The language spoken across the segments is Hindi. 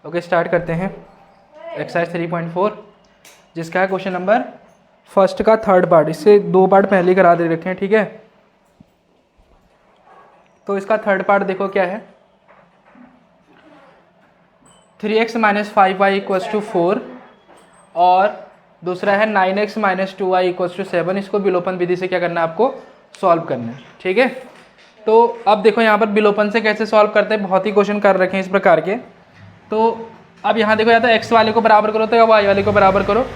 ओके, स्टार्ट करते हैं एक्सरसाइज 3.4 जिसका है क्वेश्चन नंबर फर्स्ट का थर्ड पार्ट। इससे दो पार्ट पहले करा दे रखे हैं, ठीक है। तो इसका थर्ड पार्ट देखो क्या है, 3x - 5y = 4 और दूसरा है 9x - 2y = 7। इसको विलोपन विधि से क्या करना है, आपको सॉल्व करना है, ठीक है। तो अब देखो यहाँ पर विलोपन से कैसे सॉल्व करते हैं, बहुत ही क्वेश्चन कर रखे हैं इस प्रकार के। तो अब यहाँ देखो, या तो x वाले को बराबर करो तो या y वाले को बराबर करो।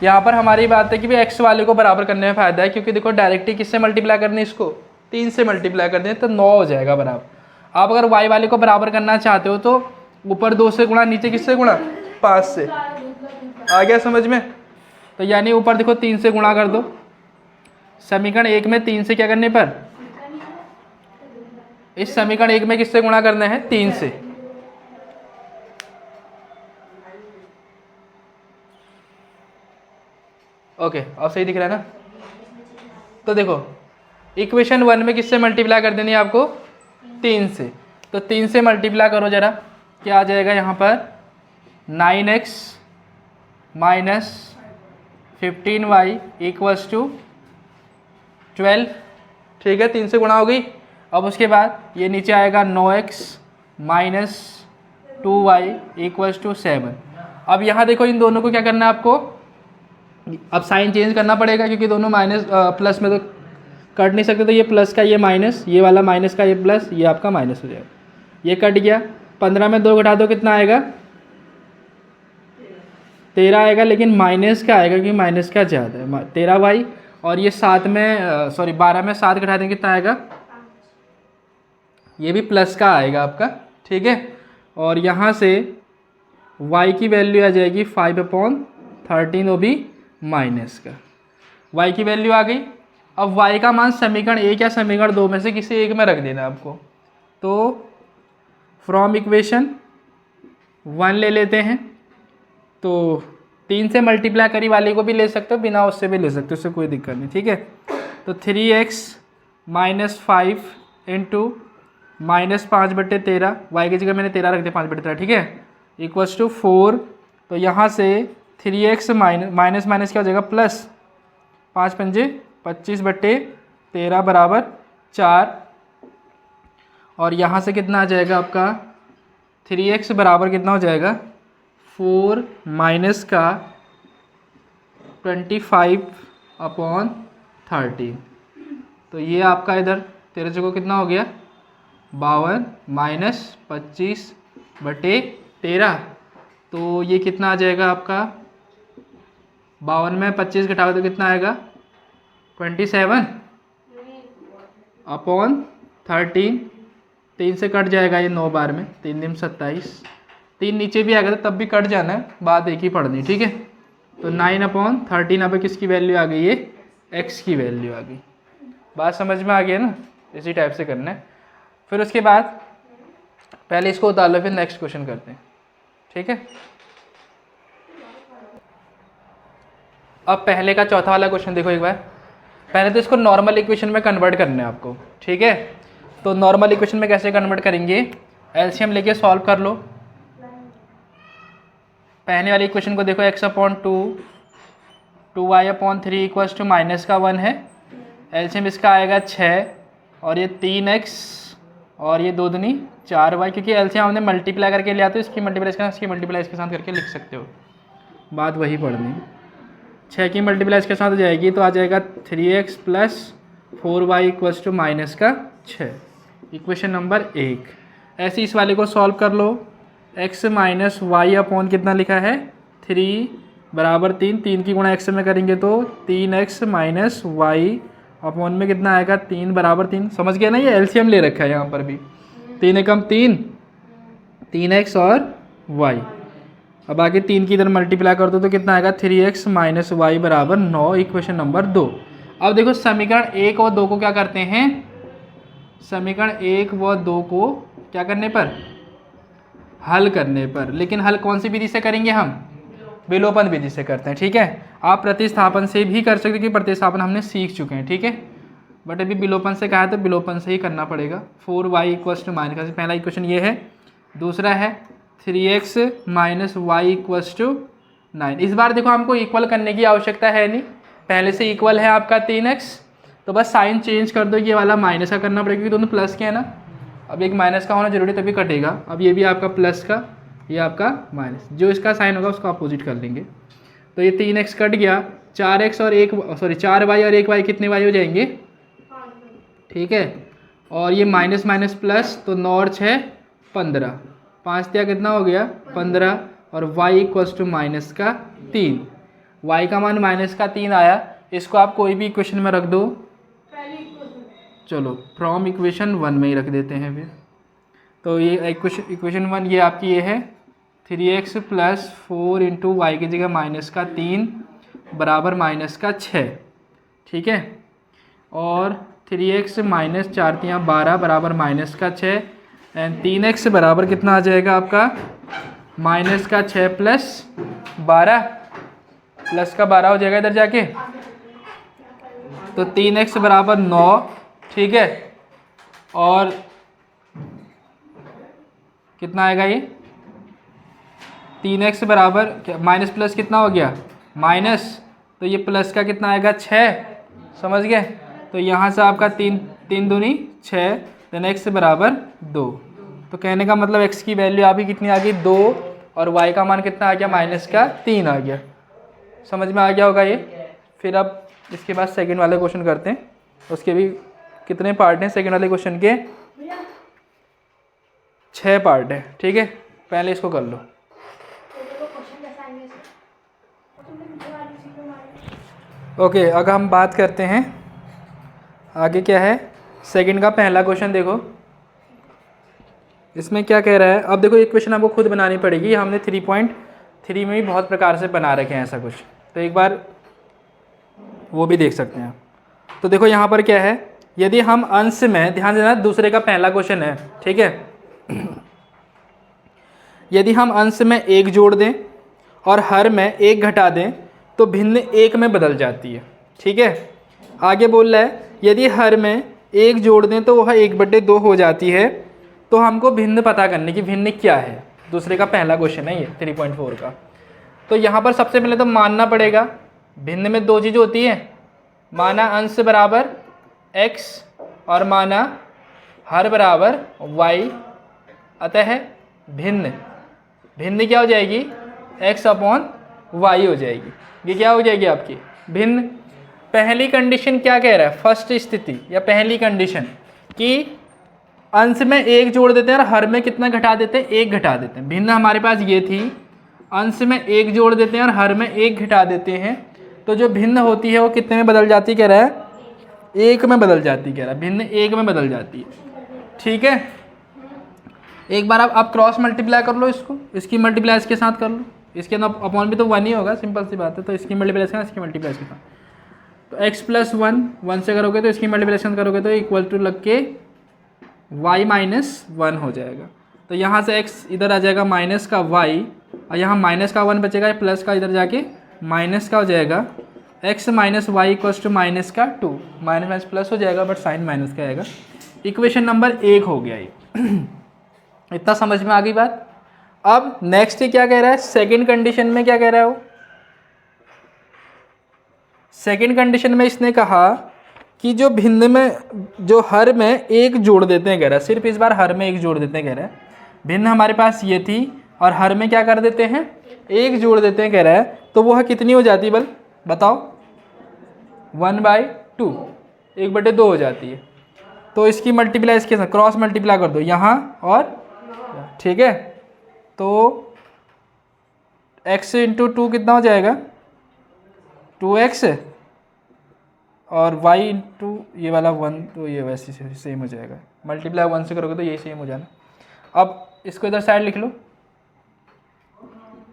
यहाँ पर हमारी बात है कि भाई x वाले को बराबर करने में फ़ायदा है, क्योंकि देखो डायरेक्टली किससे मल्टीप्लाई करनी है, इसको 3 से मल्टीप्लाई कर दें तो 9 हो जाएगा बराबर। आप अगर y वाले को बराबर करना चाहते हो तो ऊपर 2 से गुणा, नीचे किससे गुणा, 5 से। आ गया समझ में? तो यानी ऊपर देखो 3 से गुणा कर दो, समीकरण 1 में 3 से क्या करने पर, इस समीकरण 1 में किससे गुणा करना है, 3 से। ओके, अब सही दिख रहा है ना। तो देखो इक्वेशन 1 में किससे मल्टीप्लाई कर देनी है आपको, 3 से। तो 3 से मल्टीप्लाई करो जरा, क्या आ जाएगा यहाँ पर, 9x - 15y = 12, ठीक है। 3 से गुणा हो गई। अब उसके बाद ये नीचे आएगा 9x - 2y = 7। अब यहाँ देखो इन दोनों को क्या करना है आपको, अब साइन चेंज करना पड़ेगा, क्योंकि दोनों माइनस प्लस में तो कट नहीं सकते। तो ये प्लस का ये माइनस, ये वाला माइनस का ये प्लस, ये आपका माइनस हो जाएगा। ये कट गया। 15 में 2 घटा दो, कितना आएगा, 13 आएगा। लेकिन माइनस का आएगा, क्योंकि माइनस का ज़्यादा है, 13y। और ये 7 में 12 में 7 घटा देंगे, कितना आएगा, ये भी प्लस का आएगा आपका, ठीक है। और यहाँ से y की वैल्यू आ जाएगी 5/13, वो भी माइनस का। y की वैल्यू आ गई। अब y का मान समीकरण 1 या समीकरण 2 में से किसी एक में रख देना आपको। तो फ्रॉम इक्वेशन 1 ले लेते हैं। तो 3 से मल्टीप्लाई करी वाले को भी ले सकते हो, बिना उससे भी ले सकते हो, उससे कोई दिक्कत नहीं, ठीक है। तो 3x - 5 × -5/13, y की जगह मैंने 13 रख दिया, 5/13, ठीक है, = 4। तो यहाँ से 3x माइनस माइनस क्या हो जाएगा, प्लस, 5 × 5 = 25/13 बराबर 4। और यहाँ से कितना आ जाएगा आपका, 3x बराबर कितना हो जाएगा, 4 माइनस का 25/13। तो ये आपका इधर 13 जगह कितना हो गया, 52 - 25/13। तो ये कितना आ जाएगा आपका, 52 में 25 घटाओ तो कितना आएगा, 27/13। 3 से कट जाएगा ये 9 बार में, 3 दिन 27। 3 नीचे भी आएगा तो तब भी कट जाना है, बात एक ही पढ़नी, ठीक है। तो 9/13 यहाँ पे किसकी वैल्यू आ गई, ये x की वैल्यू आ गई। बात समझ में आ गई है ना, इसी टाइप से करना है। फिर उसके बाद पहले इसको उतार लो, फिर नेक्स्ट क्वेश्चन करते हैं, ठीक है। अब पहले का चौथा वाला क्वेश्चन देखो एक बार। पहले तो इसको नॉर्मल इक्वेशन में कन्वर्ट करना है आपको, ठीक है। तो नॉर्मल इक्वेशन में कैसे कन्वर्ट करेंगे, एलसीएम लेके सॉल्व कर लो। पहले वाली इक्वेशन को देखो, x/2 2y/3 = -1 है। एलसीएम इसका आएगा 6 और ये 3x और ये 2 दूनी 4y, क्योंकि एलसीएम हमने मल्टीप्लाई करके लिया तो इसकी मल्टीप्लाई इसके मल्टीप्लाई इसके साथ करके लिख सकते हो, बात वही पढ़नी। 6 की मल्टीप्लाई इसके साथ हो जाएगी तो आ जाएगा 3x + 4y = -6, इक्वेशन नंबर 1। ऐसे इस वाले को सॉल्व कर लो। x - y/ कितना लिखा है, 3 बराबर 3, 3 की गुणा x में करेंगे तो 3x - y/ में कितना आएगा, 3 बराबर 3। समझ गया ना, ये एलसीएम ले रखा है यहाँ पर भी, 3 एकम 3, 3x और y। अब आगे 3 की इधर मल्टीप्लाई कर दो तो कितना आएगा, 3x - y = 9, इक्वेशन नंबर 2। अब देखो समीकरण 1 और 2 को क्या करते हैं, समीकरण 1 व 2 को क्या करने पर, हल करने पर। लेकिन हल कौन सी विधि से करेंगे हम, विलोपन विधि से करते हैं, ठीक है। आप प्रतिस्थापन से भी कर सकते हैं, क्योंकि प्रतिस्थापन हमने सीख चुके हैं, ठीक है। बट अभी विलोपन से कहा है तो विलोपन से ही करना पड़ेगा। 4y = -, पहला इक्वेशन ये है। दूसरा है 3x minus Y equals to 9। इस बार देखो हमको इक्वल करने की आवश्यकता है नहीं, पहले से इक्वल है आपका 3x, तो बस साइन चेंज कर दो, ये वाला माइनस का करना पड़ेगा क्योंकि दोनों प्लस के है ना। अब एक माइनस का होना जरूरी है तभी कटेगा। अब ये भी आपका प्लस का, ये आपका माइनस, जो इसका साइन होगा उसको अपोजिट कर लेंगे। तो ये 3x कट गया, 4x और 4y और 1y कितने y हो जाएंगे, ठीक है। और ये माइनस माइनस प्लस, तो 9 और 6 15, 5 दिया कितना हो गया 15, और y इक्वल्स टू माइनस का 3। y का मान माइनस का 3 आया। इसको आप कोई भी इक्वेशन में रख दो, चलो फ्रॉम इक्वेशन 1 में ही रख देते हैं फिर। तो ये इक्वेशन 1 ये आपकी ये है 3x प्लस 4 इंटू वाई की जगह माइनस का 3 बराबर माइनस का 6, ठीक है। और 3x माइनस 4 3 12 बराबर माइनस का 6, एंड 3x बराबर कितना आ जाएगा आपका माइनस का 6 प्लस 12, प्लस का 12 हो जाएगा इधर जाके, तो 3x बराबर 9, ठीक है। और कितना आएगा ये 3x बराबर माइनस प्लस कितना हो गया माइनस, तो ये प्लस का कितना आएगा 6, समझ गए। तो यहाँ से आपका 3 दूनी 6, देन x बराबर 2। तो कहने का मतलब x की वैल्यू आपकी कितनी आ गई 2, और y का मान कितना आ गया माइनस का 3 आ गया। समझ में आ गया होगा ये। फिर अब इसके बाद सेकंड वाले क्वेश्चन करते हैं, उसके भी कितने पार्ट हैं सेकंड वाले क्वेश्चन के, 6 पार्ट है, ठीक है। पहले इसको कर लो। ओके, अगर हम बात करते हैं आगे क्या है, सेकंड का पहला क्वेश्चन देखो, इसमें क्या कह रहा है। अब देखो इक्वेशन आपको खुद बनानी पड़ेगी, हमने 3.3 में भी बहुत प्रकार से बना रखे हैं ऐसा कुछ, तो एक बार वो भी देख सकते हैं। तो देखो यहाँ पर क्या है, यदि हम अंश में, ध्यान देना दूसरे का पहला क्वेश्चन है, ठीक है। यदि हम अंश में 1 जोड़ दें और हर में 1 घटा दें तो भिन्न 1 में बदल जाती है, ठीक है। आगे बोल रहा है यदि हर में 1 जोड़ दें तो वह 1/2 हो जाती है, तो हमको भिन्न पता करने की, भिन्न क्या है, दूसरे का पहला क्वेश्चन है ये 3.4 का। तो यहाँ पर सबसे पहले तो मानना पड़ेगा, भिन्न में 2 चीज़ होती है, माना अंश बराबर x और माना हर बराबर y, अतः भिन्न, भिन्न क्या हो जाएगी x/y हो जाएगी। ये क्या हो जाएगी आपकी भिन्न। पहली कंडीशन क्या कह रहा है, फर्स्ट स्थिति या पहली कंडीशन कि अंश में 1 जोड़ देते हैं और हर में कितना घटा देते हैं 1 घटा देते हैं। भिन्न हमारे पास ये थी, अंश में 1 जोड़ देते हैं और हर में 1 घटा देते हैं, तो जो भिन्न होती है वो कितने में बदल जाती कह रहा है 1 में बदल जाती कह रहा है, भिन्न 1 में बदल जाती है, ठीक है। एक बार आप क्रॉस मल्टीप्लाई कर लो इसको, इसकी मल्टीप्लाई इसके साथ कर लो, इसके अंदर अपॉन भी तो 1 ही होगा, सिंपल सी बात है। तो इसकी मल्टीप्लाई इसकी मल्टीप्लाई के साथ, तो x + 1 से करोगे तो इसकी मल्टीप्लिकेशन करोगे तो इक्वल टू लग के y - 1 हो जाएगा। तो यहाँ से x इधर आ जाएगा माइनस का y, और यहाँ माइनस का 1 बचेगा, प्लस का इधर जाके माइनस का हो जाएगा, x - y equals to minus का 2, माइनस प्लस हो जाएगा बट साइन माइनस का आएगा। इक्वेशन नंबर 1 हो गया ये। इतना समझ में आ गई बात। अब नेक्स्ट क्या कह रहा है, सेकंड कंडीशन में क्या कह रहा है वो, सेकंड कंडीशन में इसने कहा कि जो भिन्न में, जो हर में 1 जोड़ देते हैं कह रहा है, सिर्फ इस बार हर में 1 जोड़ देते हैं कह रहा है। भिन्न हमारे पास ये थी और हर में क्या कर देते हैं 1 जोड़ देते हैं कह रहा है, तो वह कितनी हो जाती है बल बताओ 1/2, 1/2 हो जाती है। तो इसकी मल्टीप्लाई इसके साथ क्रॉस मल्टीप्लाई कर दो यहाँ और, ठीक है। तो x × 2 कितना हो जाएगा 2x, और y × ये वाला 1, तो ये वैसे सेम हो जाएगा, मल्टीप्लाई 1 से करोगे तो ये सेम हो जाना। अब इसको इधर साइड लिख लो,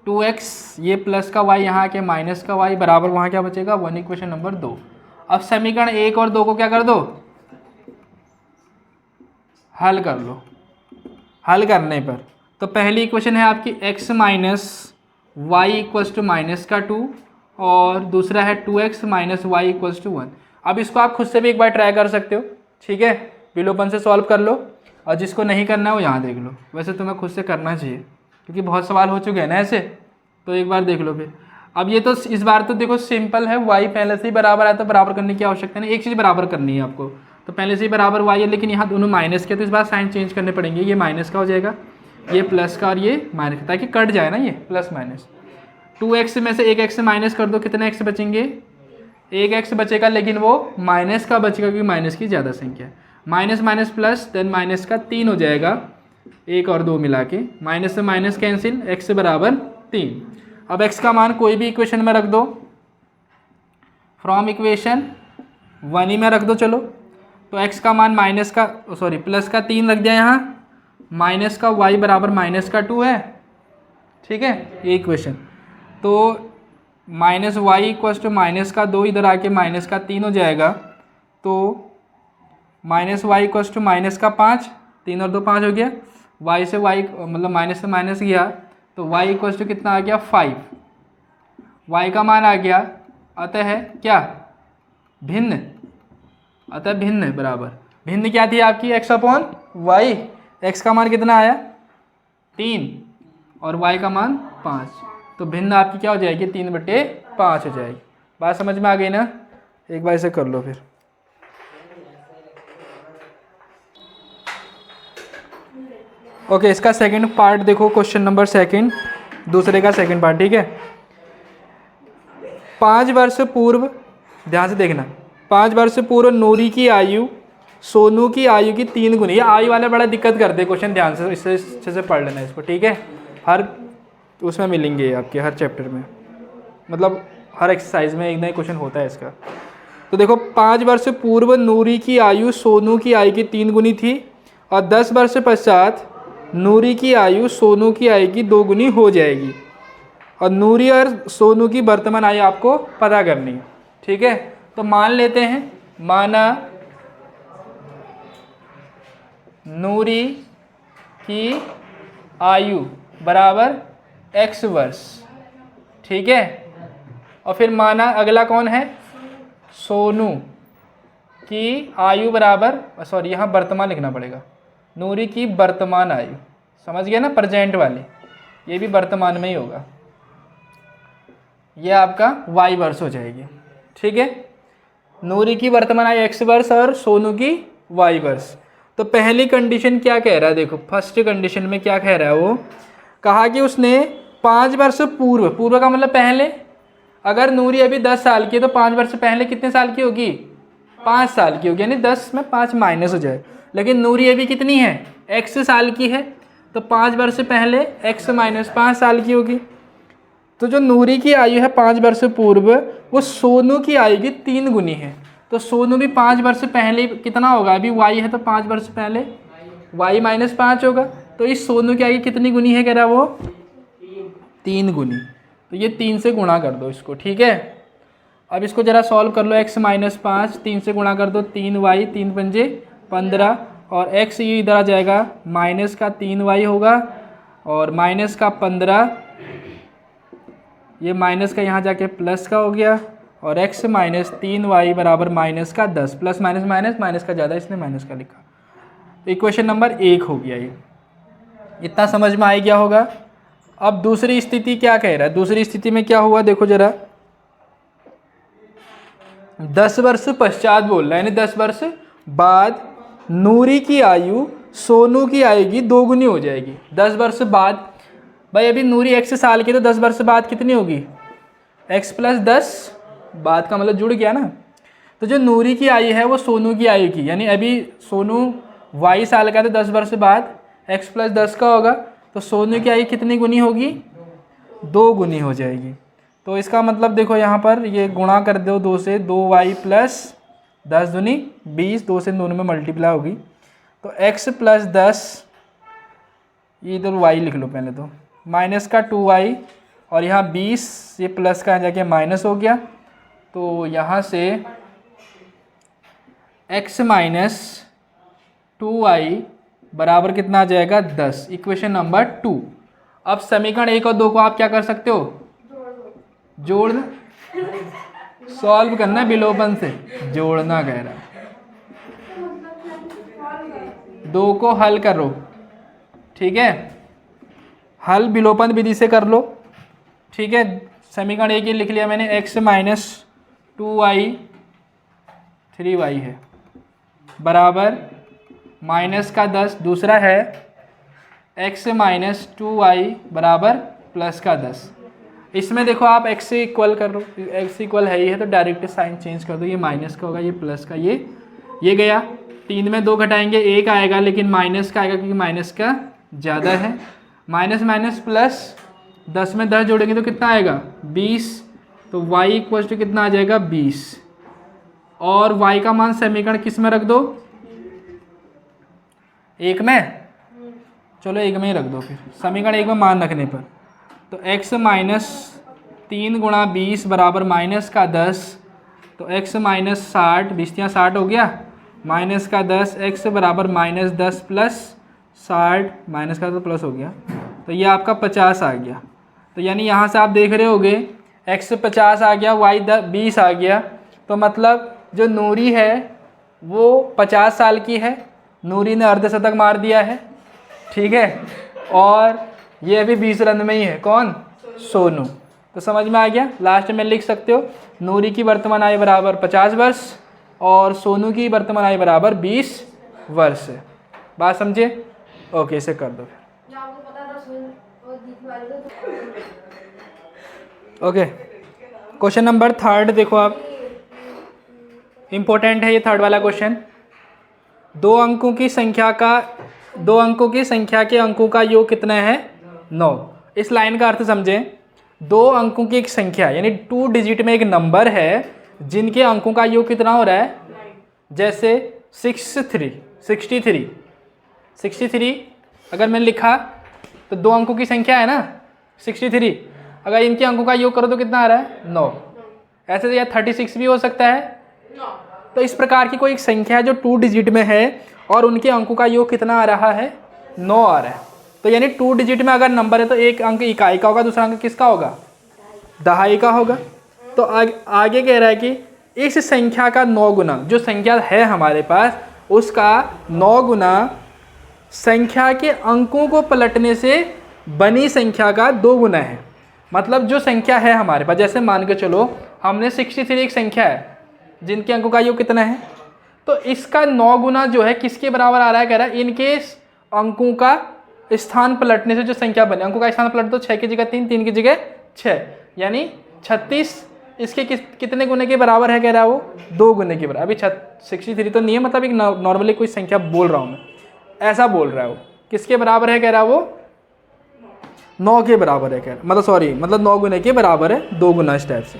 2x ये प्लस का y यहाँ के माइनस का y बराबर वहाँ क्या बचेगा 1, इक्वेशन नंबर 2। अब समीकरण 1 और 2 को क्या कर दो, हल कर लो। हल करने पर तो पहली इक्वेशन है आपकी x - y equals to minus का 2, और दूसरा है 2x - y इक्वल्स टू 1। अब इसको आप खुद से भी एक बार ट्राई कर सकते हो, ठीक है, विलोपन से सॉल्व कर लो, और जिसको नहीं करना है वो यहाँ देख लो, वैसे तुम्हें खुद से करना चाहिए। क्योंकि बहुत सवाल हो चुके हैं ना ऐसे, तो एक बार देख लो फिर। अब ये तो इस बार तो देखो सिंपल है, y पहले से ही बराबर है तो बराबर करने की आवश्यकता नहीं, एक चीज़ बराबर करनी है आपको, तो पहले से ही बराबर y है, लेकिन यहाँ दोनों माइनस के, तो इस बार साइन चेंज करने पड़ेंगे, ये माइनस का हो जाएगा, ये प्लस का और ये माइनस का, ताकि कट जाए ना ये प्लस माइनस। 2x में से एक x माइनस कर दो, कितने x बचेंगे, एक x बचेगा, लेकिन वो माइनस का बचेगा क्योंकि माइनस की ज़्यादा संख्या है। Minus minus plus, then minus का 3 हो जाएगा, 1 और 2 मिला के, माइनस से माइनस कैंसिल, x बराबर 3। अब x का मान कोई भी इक्वेशन में रख दो, फ्रॉम इक्वेशन 1 ही में रख दो चलो, तो x का मान माइनस का प्लस का 3 रख दिया यहाँ, माइनस का y बराबर माइनस का 2 है, ठीक है, ये इक्वेशन। तो minus Y equal to minus का 2 इधर आके माइनस का 3 हो जाएगा, तो minus Y equal to minus का 5, 3 और 2 5 हो गया, y से y मतलब माइनस से माइनस गया, तो y इक्वल टू कितना आ गया 5, y का मान आ गया, अतः है क्या भिन्न, अतः भिन्न बराबर, भिन्न क्या थी आपकी x अपॉन वाई, x का मान कितना आया 3 और y का मान 5, तो भिन्न आपकी क्या हो जाएगी 3/5 हो जाएगी। बात समझ में आ गई ना, एक बार इसे कर लो फिर। ओके, इसका सेकंड पार्ट देखो, क्वेश्चन नंबर सेकंड, दूसरे का सेकंड पार्ट, ठीक है। 5 वर्ष पूर्व, ध्यान से देखना, 5 वर्ष पूर्व नूरी की आयु सोनू की आयु की 3 गुनी, ये आयु वाले बड़ा दिक्कत करते क्वेश्चन, ध्यान से इससे अच्छे से पढ़ लेना इसको, ठीक है। हर उसमें मिलेंगे आपके, हर चैप्टर में, मतलब हर एक्सरसाइज में एक नया क्वेश्चन होता है इसका। तो देखो 5 वर्ष पूर्व नूरी की आयु सोनू की आयु की 3 गुनी थी, और 10 वर्ष पश्चात नूरी की आयु सोनू की आयु की 2 गुनी हो जाएगी, और नूरी और सोनू की वर्तमान आयु आपको पता करनी है, ठीक है। तो मान लेते हैं, माना नूरी की आयु बराबर x वर्ष, ठीक है, और फिर माना अगला कौन है, सोनू की आयु बराबर, सॉरी यहाँ वर्तमान लिखना पड़ेगा, नूरी की वर्तमान आयु, समझ गया ना, प्रेजेंट वाली, ये भी वर्तमान में ही होगा, ये आपका y वर्ष हो जाएगी, ठीक है। नूरी की वर्तमान आयु x वर्ष और सोनू की y वर्ष। तो पहली कंडीशन क्या कह रहा है, देखो फर्स्ट कंडीशन में क्या कह रहा है, वो कहा कि उसने 5 वर्ष पूर्व, पूर्व का मतलब पहले, अगर नूरी अभी 10 साल की है तो 5 वर्ष पहले कितने साल की होगी, 5 साल की होगी, यानी 10 में 5 माइनस हो जाए, लेकिन नूरी अभी कितनी है, x साल की है, तो 5 वर्ष पहले x माइनस 5 साल की होगी। तो जो नूरी की आयु है 5 वर्ष पूर्व, वो सोनू की आयु की 3 गुनी है, तो सोनू भी 5 वर्ष पहले कितना होगा, अभी y है तो 5 वर्ष पहले y माइनस 5 होगा, तो इस सोनू की आयु कितनी गुनी है, कह रहा वो 3 गुनी, तो ये 3 से गुणा कर दो इसको, ठीक है। अब इसको जरा सॉल्व कर लो, x माइनस 5 3 से गुणा कर दो, 3y, 3 पंजे 15, और x ये इधर आ जाएगा, माइनस का 3y होगा, और माइनस का 15, ये माइनस का यहाँ जाके प्लस का हो गया, और x माइनस 3y बराबर माइनस का 10, प्लस माइनस माइनस, माइनस का ज़्यादा इसलिए माइनस का लिखा, तो इक्वेशन नंबर 1 हो गया, ये इतना समझ में आ गया होगा। अब दूसरी स्थिति क्या कह रहा है, दूसरी स्थिति में क्या हुआ देखो जरा, 10 वर्ष पश्चात बोल रहा है, यानी 10 वर्ष बाद नूरी की आयु सोनू की आयु की 2 गुनी हो जाएगी। 10 वर्ष बाद, भाई अभी नूरी x साल की, तो 10 वर्ष बाद कितनी होगी, x प्लस 10, बाद का मतलब जुड़ गया ना, तो जो नूरी की आयु है वो सोनू की आयु की, यानी अभी सोनू y साल का, तो 10 वर्ष बाद x प्लस 10 का होगा, तो सोनू की आयु कितनी गुनी होगी, 2 गुनी हो जाएगी। तो इसका मतलब देखो यहाँ पर ये गुणा कर दो 2 से, 2y प्लस 10 दूनी 20, 2 से दोनों में मल्टीप्लाई होगी, तो x प्लस 10, ये इधर y लिख लो पहले तो, माइनस का 2y, और यहाँ 20, ये प्लस का जाके माइनस हो गया, तो यहाँ से x माइनस 2y बराबर कितना आ जाएगा 10, इक्वेशन नंबर 2। अब समीकरण 1 और 2 को आप क्या कर सकते हो, जोड़ना, सॉल्व करना, विलोपन से जोड़ना कह रहा है, 2 को हल करो, ठीक है। हल विलोपन विधि से कर लो, ठीक है। समीकरण एक ही लिख लिया मैंने, x माइनस 2y 3y है बराबर माइनस का 10, दूसरा है x माइनस 2y बराबर प्लस का 10। इसमें देखो आप x से इक्वल कर लो, x इक्वल है ही है तो डायरेक्ट साइन चेंज कर दो, ये माइनस का होगा, ये प्लस का, ये गया। 3 में 2 घटाएंगे 1 आएगा, लेकिन माइनस का आएगा क्योंकि माइनस का ज़्यादा है। माइनस माइनस प्लस, 10 में 10 जोड़ेंगे तो कितना आएगा 20, तो y इक्वल टू कितना आ जाएगा 20। और y का मान समीकरण किस में रख दो, एक में, चलो एक में ही रख दो फिर, समीकरण एक में मान रखने पर। तो x माइनस 3 गुणा 20 बराबर माइनस का 10, तो x माइनस 60, 20 या 60 हो गया, माइनस का 10, x बराबर माइनस 10 प्लस 60, माइनस का तो प्लस हो गया, तो ये आपका 50 आ गया। तो यानी यहाँ से आप देख रहे होगे x 50 आ गया, y 20 आ गया, तो मतलब जो नूरी है वो 50 साल की है, नूरी ने अर्धशतक मार दिया है, ठीक है। और ये अभी 20 रन में ही है, कौन, सोनू। तो समझ में आ गया। लास्ट में लिख सकते हो नूरी की वर्तमान आयु बराबर 50 वर्ष और सोनू की वर्तमान आयु बराबर 20 वर्ष है। बात समझे? ओके, इसे कर दो। ओके, क्वेश्चन नंबर 3 देखो आप, इम्पोर्टेंट है ये 3rd वाला क्वेश्चन। 2 अंकों की संख्या के अंकों का योग कितना है 9। इस लाइन का अर्थ समझें, 2 अंकों की एक संख्या यानी 2 डिजिट में एक नंबर है जिनके अंकों का योग कितना हो रहा है, जैसे 63 अगर मैंने लिखा तो 2 अंकों की संख्या है ना 63, अगर इनके अंकों का योग करो तो कितना आ रहा है 9। ऐसे तो यह 36 भी हो सकता है। तो इस प्रकार की कोई एक संख्या है जो 2 डिजिट में है और उनके अंकों का योग कितना आ रहा है 9 आ रहा है। तो यानी 2 डिजिट में अगर नंबर है तो एक अंक इकाई का होगा, दूसरा अंक किसका होगा, दहाई का होगा। तो आगे कह रहा है कि इस संख्या का 9 गुना, जो संख्या है हमारे पास उसका 9 गुना संख्या के अंकों को पलटने से बनी संख्या का 2 गुना है। मतलब जो संख्या है हमारे पास, जैसे मान के चलो हमने 63 एक संख्या है जिनके अंकों का योग कितना है, तो इसका 9 गुना जो है किसके बराबर आ रहा है, कह रहा है इनके अंकों का स्थान पलटने से जो संख्या बने, अंकों का स्थान पलट दो, 6 की जगह 3, 3 की जगह 6, यानी 36 इसके कितने गुने के बराबर है, कह रहा है वो 2 गुने के बराबर। अभी 63 तो नहीं है, मतलब एक नॉर्मली कोई संख्या बोल रहा हूँ मैं, ऐसा बोल रहा है वो, किसके बराबर है, कह रहा है वो 9 के बराबर है, कह रहा मतलब 9 गुने के बराबर है, 2 गुना इस टाइप से,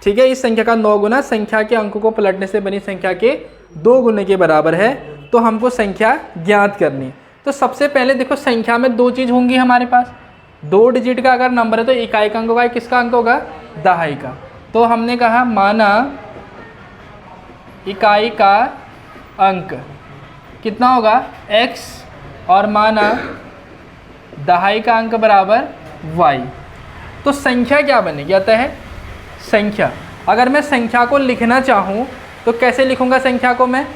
ठीक है। इस संख्या का 9 गुना संख्या के अंकों को पलटने से बनी संख्या के 2 गुने के बराबर है। तो हमको संख्या ज्ञात करनी। तो सबसे पहले देखो संख्या में 2 चीज़ होंगी हमारे पास, 2 डिजिट का अगर नंबर है तो इकाई का अंक होगा, किसका अंक होगा, दहाई का। तो हमने कहा माना इकाई का अंक कितना होगा x और माना दहाई का अंक बराबर y। तो संख्या क्या बनेगी, आता है संख्या। अगर मैं संख्या को लिखना चाहूँ तो कैसे लिखूँगा संख्या को मैं,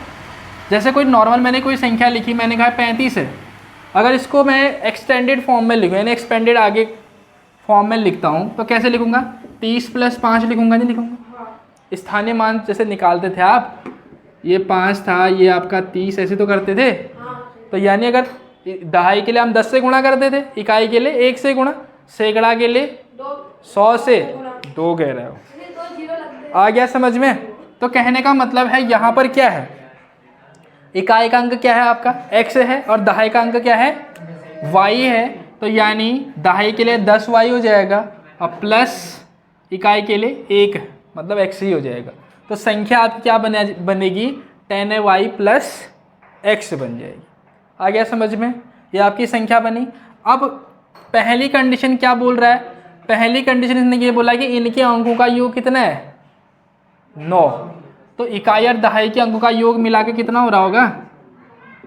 जैसे कोई नॉर्मल मैंने कोई संख्या लिखी, मैंने कहा 35 है, अगर इसको मैं एक्सटेंडेड फॉर्म में लिखूँ यानी एक्सपेंडेड आगे फॉर्म में लिखता हूँ तो कैसे लिखूँगा, 30 + 5 लिखूँगा, नहीं लिखूँगा। स्थानीय मान जैसे निकालते थे आप, ये 5 था, ये आपका 30, ऐसे तो करते थे। तो यानी अगर दहाई के लिए हम 10 से गुणा करते थे, इकाई के लिए 1 से गुणा, सैकड़ा के लिए 100 से 2 कह रहे हो, आ गया समझ में। तो कहने का मतलब है यहाँ पर क्या है, इकाई का अंक क्या है आपका x है और दहाई का अंक क्या है y है। तो यानी दहाई के लिए 10y हो जाएगा और प्लस इकाई के लिए 1 मतलब x ही हो जाएगा। तो संख्या आपकी क्या बनेगी 10y + x बन जाएगी। आ गया समझ में, ये आपकी संख्या बनी। अब पहली कंडीशन क्या बोल रहा है, पहली कंडीशन इसने ये बोला कि इनके अंकों का योग कितना है 9। तो इकाई और दहाई के अंकों का योग मिला के कितना हो रहा होगा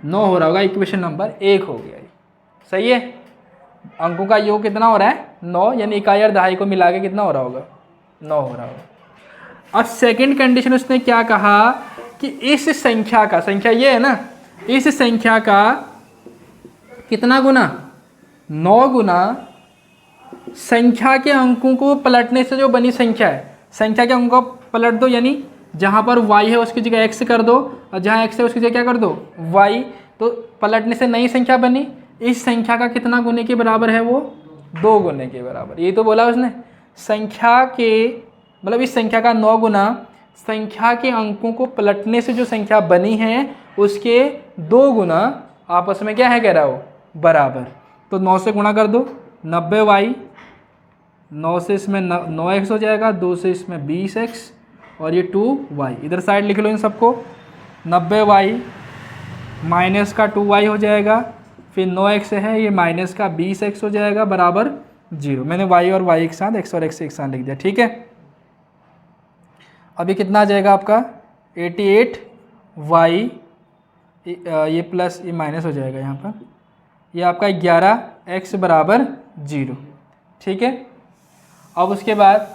9 हो रहा होगा। इक्वेशन नंबर 1 हो गया, सही है। अंकों का योग कितना हो रहा है 9, यानी इकाई और दहाई को मिला के कितना हो रहा होगा 9 हो रहा होगा। अब सेकंड कंडीशन उसने क्या कहा कि इस संख्या का, संख्या ये है ना, इस संख्या का कितना गुना 9 गुना संख्या के अंकों को पलटने से जो बनी संख्या है, संख्या के अंकों को पलट दो, यानी जहाँ पर y है उसकी जगह x कर दो और जहाँ x है उसकी जगह क्या कर दो y, तो पलटने से नई संख्या बनी। इस संख्या का कितना गुने के बराबर है? वो 2 गुने के बराबर। ये तो बोला उसने, संख्या के मतलब इस संख्या का 9 गुना संख्या के अंकों को पलटने से जो संख्या बनी है उसके 2 गुना आपस में क्या है कह रहा है वो बराबर। तो 9 से गुणा कर दो, 90y, 9 से इसमें 9x हो जाएगा, 2 से इसमें 20x और ये 2y। इधर साइड लिख लो इन सबको, 90y माइनस का 2y हो जाएगा, फिर 9x है ये माइनस का 20x हो जाएगा बराबर 0। मैंने y और y एक साथ, x और x एक साथ लिख दिया, ठीक है। अभी कितना आ जाएगा आपका 88y, ये प्लस ये माइनस हो जाएगा यहाँ पर, ये आपका 11x बराबर 0, ठीक है। अब उसके बाद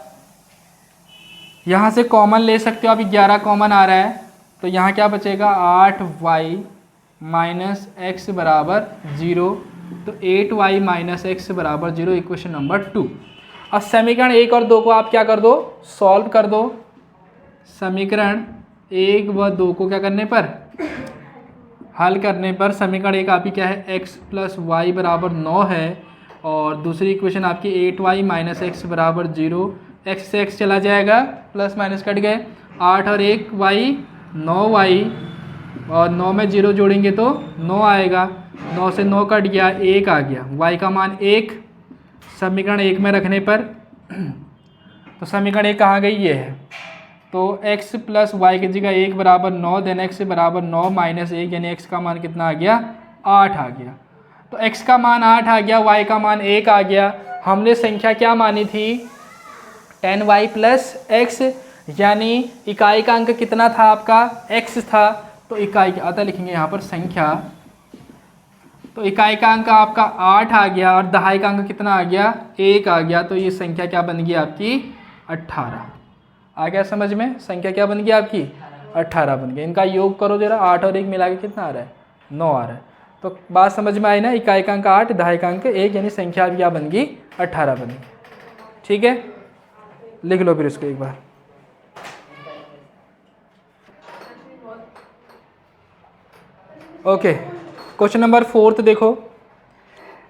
यहाँ से कॉमन ले सकते हो, अभी 11 कॉमन आ रहा है तो यहाँ क्या बचेगा 8y माइनस एक्स बराबर 0, तो 8y माइनस एक्स बराबर 0, इक्वेशन नंबर 2। अब समीकरण 1 और 2 को आप क्या कर दो, सॉल्व कर दो। समीकरण 1 व 2 को क्या करने पर, हल करने पर समीकरण 1 आपकी क्या है x प्लस वाई बराबर 9 है और दूसरी इक्वेशन आपकी 8y माइनस एक्स बराबर 0। x से x चला जाएगा, प्लस माइनस कट गए, 8 और 1y 9y और 9 में 0 जोड़ेंगे तो 9 आएगा, 9 से 9 कट गया, 1 आ गया, y का मान 1 समीकरण 1 में रखने पर। तो समीकरण 1 कहाँ गई, ये है, तो x प्लस वाई की जगह 1 बराबर 9, देन x बराबर 9 माइनस 1, यानी x का मान कितना आ गया 8 आ गया। तो x का मान 8 आ गया, y का मान 1 आ गया। हमने संख्या क्या मानी थी 10y प्लस x, यानी इकाई का अंक कितना था आपका x था, तो इकाई का अतः लिखेंगे यहाँ पर संख्या, तो इकाई का अंक आपका 8 आ गया और दहाई का अंक कितना आ गया 1 आ गया, तो ये संख्या क्या बन गई आपकी 18। आ गया समझ में, संख्या क्या बन गई आपकी 18 बन गई। इनका योग करो जरा, 8 और 1 मिला के कितना आ रहा है 9 आ रहा है। तो बात समझ में आई ना, इकाई का अंक 8 दहाई का अंक 1, यानी संख्या क्या बन गई 18 बन गई, ठीक है। लिख लो फिर इसको एक बार। ओके, क्वेश्चन नंबर 4 देखो।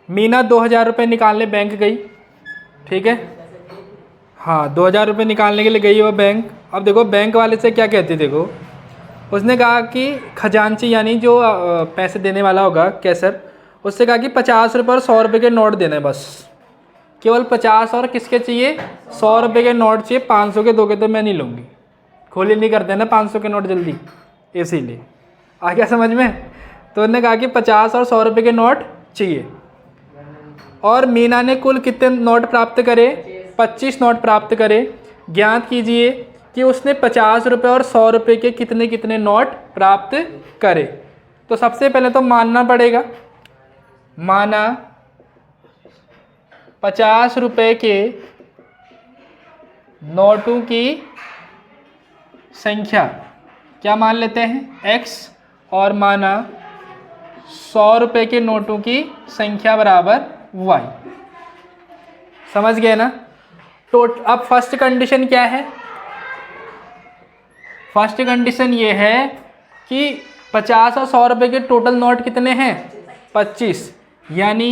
मीना 2000 रुपये निकालने बैंक गई, ठीक है, हाँ 2000 रुपये निकालने के लिए गई वो बैंक। अब देखो बैंक वाले से क्या कहती, देखो उसने कहा कि खजांची यानी जो पैसे देने वाला होगा कैसर, उससे कहा कि 50 रुपये और 100 रुपये के नोट देने, बस केवल 50 और किसके चाहिए 100 रुपये के नोट चाहिए, 500 के दोगे तो मैं नहीं लूँगी, खोली नहीं करते ना 500 के नोट जल्दी, इसीलिए। आ गया समझ में। तो उन्होंने कहा कि 50 और 100 रुपये के नोट चाहिए और मीना ने कुल कितने नोट प्राप्त करे 25 नोट प्राप्त करे। ज्ञात कीजिए कि उसने 50 रुपये और 100 रुपये के कितने कितने नोट प्राप्त करे। तो सबसे पहले तो मानना पड़ेगा, माना 50 रुपये के नोटों की संख्या क्या मान लेते हैं x, और माना 100 रुपये के नोटों की संख्या बराबर y। समझ गए ना। अब फर्स्ट कंडीशन क्या है, फर्स्ट कंडीशन ये है कि 50 और 100 रुपये के टोटल नोट कितने हैं 25, यानी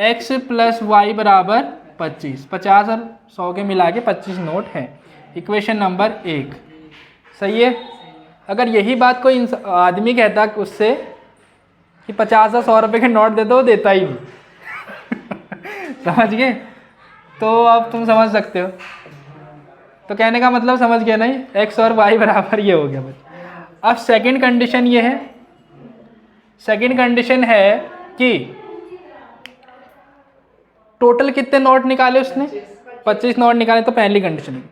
x प्लस वाई बराबर 25। 50 और 100 के मिला के 25 नोट हैं, इक्वेशन नंबर 1 सही है। अगर यही बात कोई आदमी कहता उससे कि 50 और 100 रुपये के नोट दे दो, देता ही नहीं समझ गए। तो अब तुम समझ सकते हो, तो कहने का मतलब समझ गया नहीं, x और y बराबर ये हो गया बस। अब सेकंड कंडीशन ये है, सेकंड कंडीशन है कि टोटल कितने नोट निकाले उसने 25 नोट निकाले, तो पहली कंडीशन।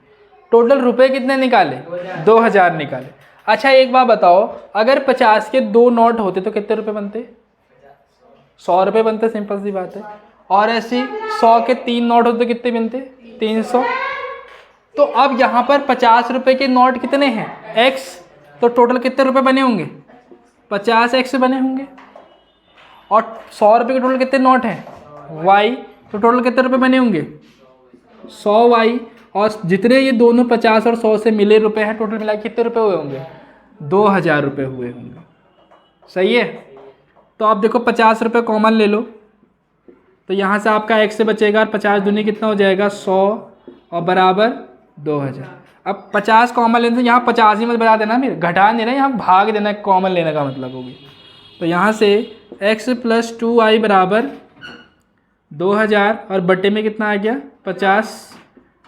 टोटल रुपए कितने निकाले 2000 निकाले। अच्छा एक बात बताओ, अगर 50 के 2 नोट होते तो कितने रुपए बनते 100 रुपये बनते, सिंपल सी बात है। और ऐसी 100 के 3 नोट होते तो कितने बनते 300। तो अब यहाँ पर 50 रुपये के नोट कितने हैं x, तो टोटल कितने रुपए बने होंगे 50x बने होंगे। और 100 रुपये के टोटल कितने नोट हैं वाई, तो टोटल कितने रुपए बने होंगे 100 वाई, और जितने ये दोनों 50 और 100 से मिले रुपए हैं टोटल मिला के कितने रुपए हुए होंगे 2000 रुपये हुए होंगे। सही है। तो आप देखो 50 रुपये कॉमन ले लो, तो यहाँ से आपका x से बचेगा, और 50 दूनी कितना हो जाएगा 100 और बराबर 2000। अब 50 कॉमन लेने से यहाँ 50 ही मत बता देना, मेरे घटा नहीं रहे, यहाँ भाग देना कॉमन लेने का मतलब होगी। तो यहाँ से x + 2y बराबर 2000 और बट्टे में कितना आ गया 50,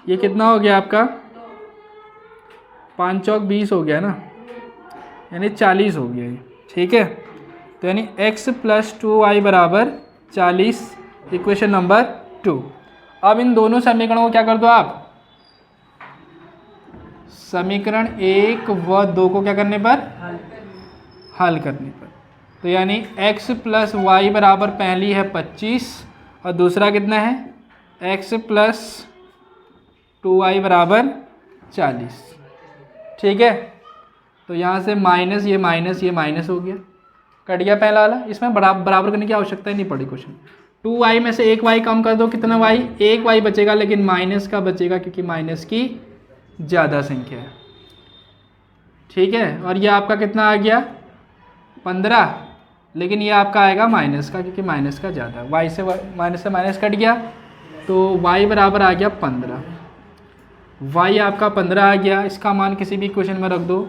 ये कितना हो गया आपका 5 चौक 20 हो गया ना, यानी 40 हो गया ये। ठीक है, तो यानी x + 2y बराबर 40, इक्वेशन नंबर 2। अब इन दोनों समीकरणों को क्या कर दो आप, समीकरण 1 व 2 को क्या करने पर हल करने पर। तो यानी x + y बराबर पहली है 25 और दूसरा कितना है x + 2y बराबर 40। ठीक है, तो यहाँ से माइनस ये माइनस हो गया, कट गया पहला वाला। इसमें बराबर करने की आवश्यकता ही नहीं पड़ी क्वेश्चन। 2y में से 1y कम कर दो, कितना y 1y बचेगा, लेकिन माइनस का बचेगा क्योंकि माइनस की ज़्यादा संख्या है। ठीक है, और ये आपका कितना आ गया 15, लेकिन ये आपका आएगा माइनस का क्योंकि माइनस का ज़्यादा, y से माइनस कट गया, तो y बराबर आ गया 15। y आपका 15 आ गया, इसका मान किसी भी इक्वेशन में रख दो,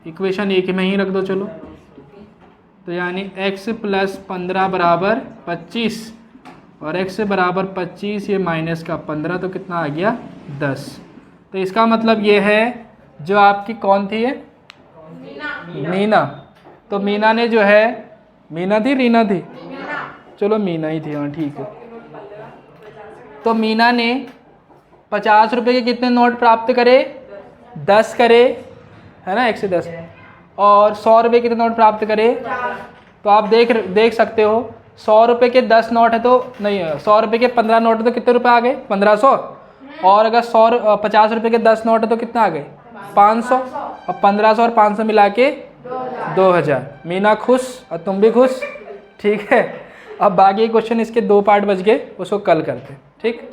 इक्वेशन 1 में ही रख दो चलो। तो यानी x + 15 बराबर 25 और x बराबर 25, ये माइनस का 15, तो कितना आ गया 10। तो इसका मतलब ये है जो आपकी कौन थी ये मीना। तो मीना ने जो है, मीना थी रीना थी, चलो मीना ही थी, हाँ ठीक है। तो मीना ने 50 रुपये के कितने नोट प्राप्त करे 10 करे, है ना 1 से 10, और 100 रुपये के कितने नोट प्राप्त करे। तो आप देख सकते हो 100 रुपये के 10 नोट है तो नहीं, 100 रुपये के 15 नोट है तो कितने रुपए आ गए 1500, और अगर 50 रुपये के 10 नोट है तो कितना आ गए 500, और 1500 और 500 मिला के 2000। मीना खुश और तुम भी खुश। ठीक है, अब बाकी क्वेश्चन इसके 2 पार्ट बच गए, उसको कल करते हैं। ठीक।